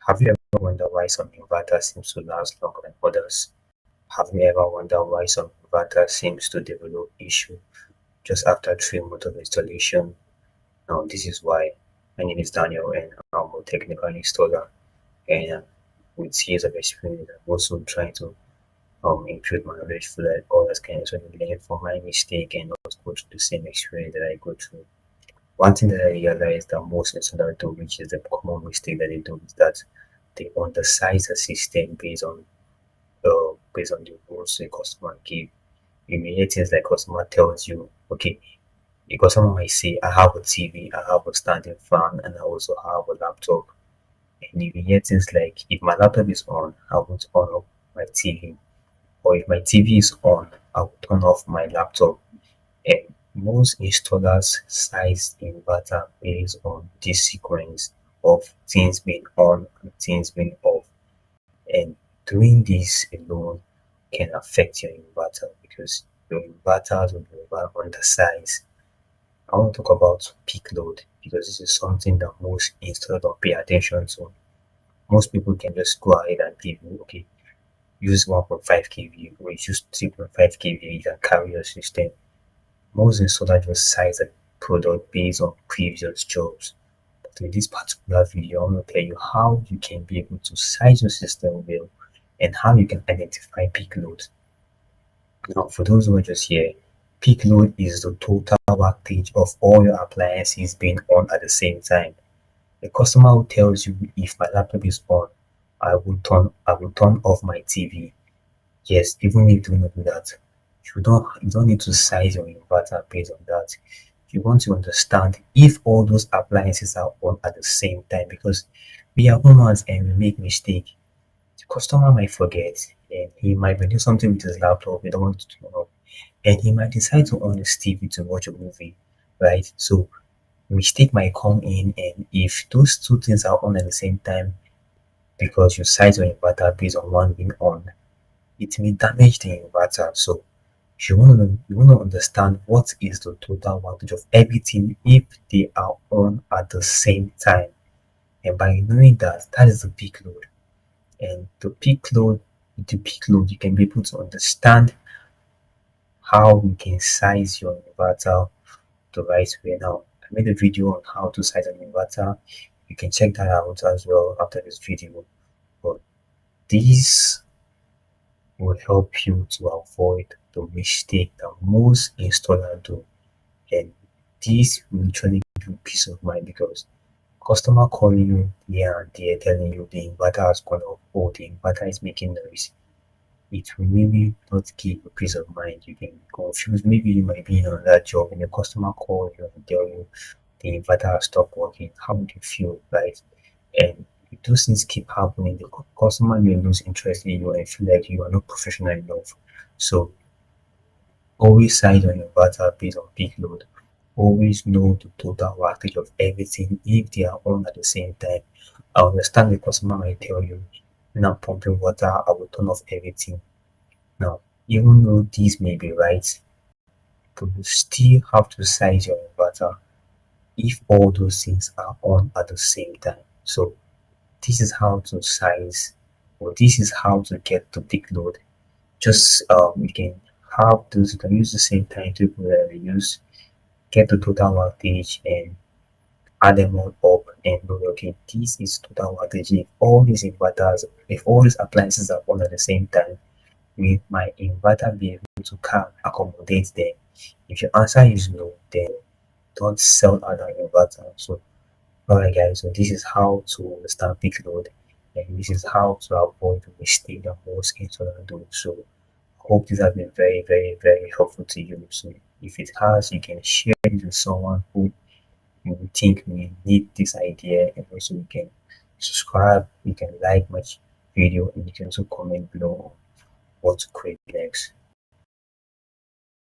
Have you ever wondered why some inverters seem to last longer than others? Have you ever wondered why some inverters seems to develop issue just after 3 months of installation? Now this is why. My name is Daniel and I'm a technical installer, and with years of experience I'm also trying to improve my knowledge so that others can actually learn from my mistake and not go through the same experience that I go through. One thing that I realized that most installers do, which is the common mistake that they do, is that they undersize the system based on the rules the customer give. You may hear things like customer tells you, okay, the customer might say, I have a TV, I have a standing fan, and I also have a laptop. And you will hear things like, if my laptop is on, I won't on off my TV. Or if my TV is on, I will turn off my laptop. And most installers size the inverter based on this sequence of things being on and things being off. And doing this alone can affect your inverter because your inverters will be undersized. I want to talk about peak load because this is something that most installers don't pay attention to. Most people can just go ahead and give you, okay, use 1.5 kV or use 3.5 kV, you can carry your system. Most installers just size the product based on previous jobs. But in this particular video, I'm going to tell you how you can be able to size your system well and how you can identify peak load. Now, for those who are just here, peak load is the total wattage of all your appliances being on at the same time. The customer who tells you if my laptop is on, I will turn off my TV. Yes, even if you do not do that, you don't need to size your inverter based on that. You want to understand if all those appliances are on at the same time because we are humans and we make mistake. The customer might forget and he might be doing something with his laptop, we don't want to turn off, and he might decide to on his TV to watch a movie, right? So mistake might come in, and if those two things are on at the same time because you size your inverter based on one being on, it may damage the inverter. So you want to understand what is the total wattage of everything if they are on at the same time. And by knowing that, that is the peak load. And the peak load, you can be able to understand how you can size your inverter the right way. Now, I made a video on how to size an inverter. You can check that out as well after this video. But this will help you to avoid the mistake that most installers do. And this will literally give you peace of mind because customer calling you here and there telling you the inverter has gone off or the inverter is making noise. It will really not give you peace of mind. You can be confused. Maybe you might be on that job and your customer call you and tell you the inverter has stopped working. How would you feel, right? And if those things keep happening, the customer will lose interest in you and feel like you are not professional enough. So always size on your inverter based on peak load. Always know the total wattage of everything if they are on at the same time. I understand the customer might tell you, when I'm pumping water, I will turn off everything. Now, even though these may be right, but you still have to size your inverter if all those things are on at the same time. So this is how to size, or this is how to get the peak load. Just you can have those, you can use the same timetable that we use, get the total wattage and add them all up and know, okay, this is total wattage. If all these appliances are on at the same time, will my inverter be able to accommodate them? If your answer is no, then don't sell out an inverter. So alright guys, so this is how to understand peak load, and this is how to avoid the mistake that most installers do. So hope this has been very, very, very helpful to you. So if it has, you can share it with someone who you think we need this idea, and also you can subscribe, you can like my video, and you can also comment below what to create next.